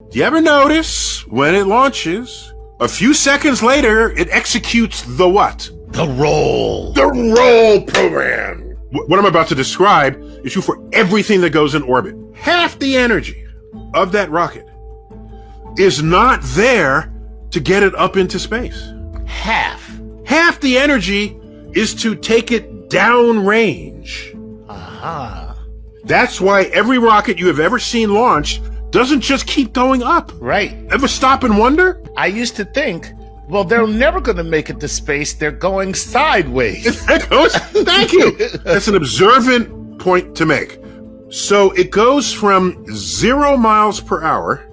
Do you ever notice when it launches, a few seconds later, it executes the what? The roll. The roll program. What I'm about to describe is true for everything that goes in orbit. Half the energy of that rocket is not there to get it up into space. Half the energy is to take it downrange. Aha. That's why every rocket you have ever seen launched doesn't just keep going up. Right. Ever stop and wonder? I used to think, well, they're never going to make it to space. They're going sideways. Thank you. That's an observant point to make. So it goes from 0 miles per hour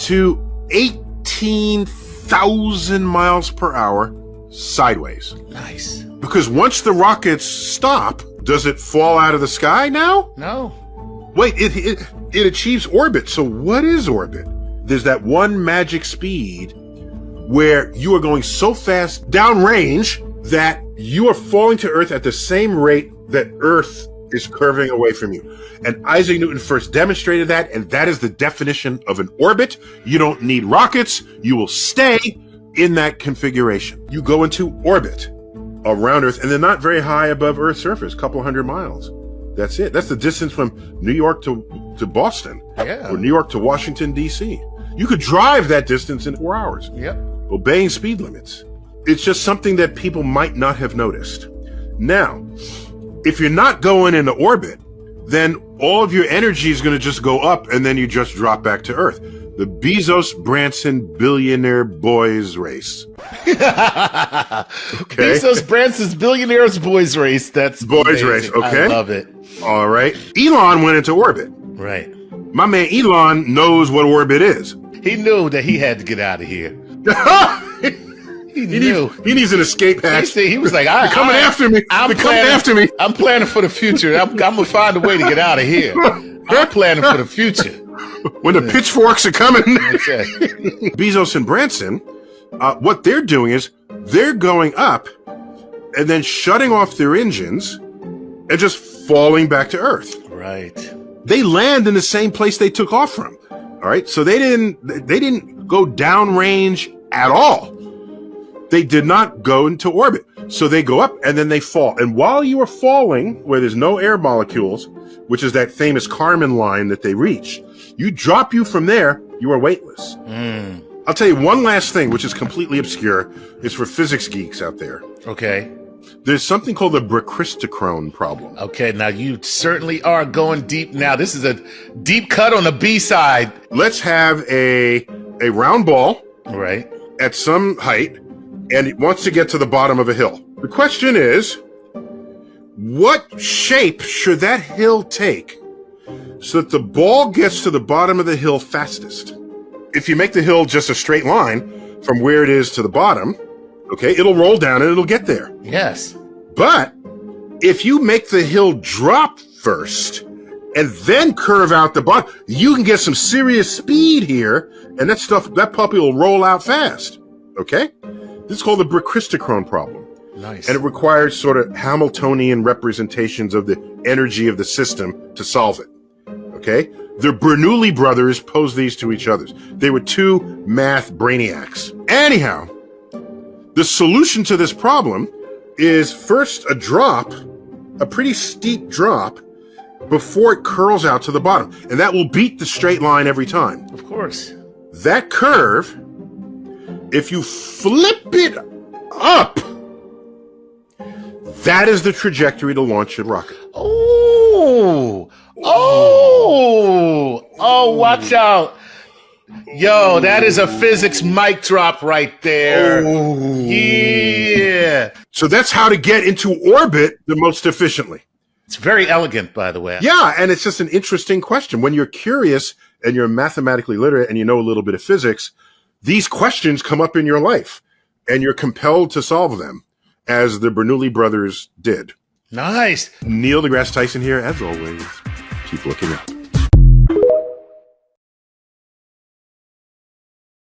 to 18,000 miles per hour sideways. Nice. Because once the rockets stop, does it fall out of the sky now? No. Wait, it achieves orbit. So what is orbit? There's that one magic speed where you are going so fast downrange that you are falling to Earth at the same rate that Earth is curving away from you. And Isaac Newton first demonstrated that, and that is the definition of an orbit. You don't need rockets. You will stay in that configuration. You go into orbit around Earth, and they're not very high above Earth's surface, a couple hundred miles. That's it. That's the distance from New York to Boston, or New York to Washington, D.C. You could drive that distance in 4 hours, obeying speed limits. It's just something that people might not have noticed. Now, if you're not going into orbit, then all of your energy is going to just go up, and then you just drop back to Earth. The Bezos-Branson billionaire boys race. Okay. Bezos-Branson's billionaires boys race. That's boys amazing. Race. Okay. I love it. All right. Elon went into orbit. Right. My man Elon knows what orbit is. He knew that he had to get out of here. He needs an escape hatch. He was like, They're coming after me. I'm planning for the future. I'm going to find a way to get out of here. I'm planning for the future. When the pitchforks are coming. Okay. Bezos and Branson, what they're doing is they're going up and then shutting off their engines and just falling back to Earth. Right. They land in the same place they took off from. All right. So they didn't go downrange at all. They did not go into orbit. So they go up and then they fall. And while you are falling, where there's no air molecules, which is that famous Kármán line that they reach, you from there, you are weightless. I'll tell you one last thing, which is completely obscure. It's for physics geeks out there. Okay. There's something called the brachistochrone problem. Okay, now you certainly are going deep now. This is a deep cut on the B side. Let's have a round ball. Right. At some height, and it wants to get to the bottom of a hill. The question is, what shape should that hill take so that the ball gets to the bottom of the hill fastest? If you make the hill just a straight line from where it is to the bottom, okay, it'll roll down and it'll get there. Yes. But if you make the hill drop first and then curve out the bottom, you can get some serious speed here, and that puppy will roll out fast. Okay? This is called the brachistochrone problem. Nice. And it requires sort of Hamiltonian representations of the energy of the system to solve it. Okay? The Bernoulli brothers posed these to each other. They were two math brainiacs. Anyhow, the solution to this problem is first a pretty steep drop, before it curls out to the bottom. And that will beat the straight line every time. Of course. That curve, if you flip it up, that is the trajectory to launch a rocket. Oh, watch out. Yo, that is a physics mic drop right there. Oh. Yeah. So that's how to get into orbit the most efficiently. It's very elegant, by the way. Yeah, and it's just an interesting question. When you're curious and you're mathematically literate and you know a little bit of physics, these questions come up in your life, and you're compelled to solve them, as the Bernoulli brothers did. Nice. Neil deGrasse Tyson here, as always. Keep looking up.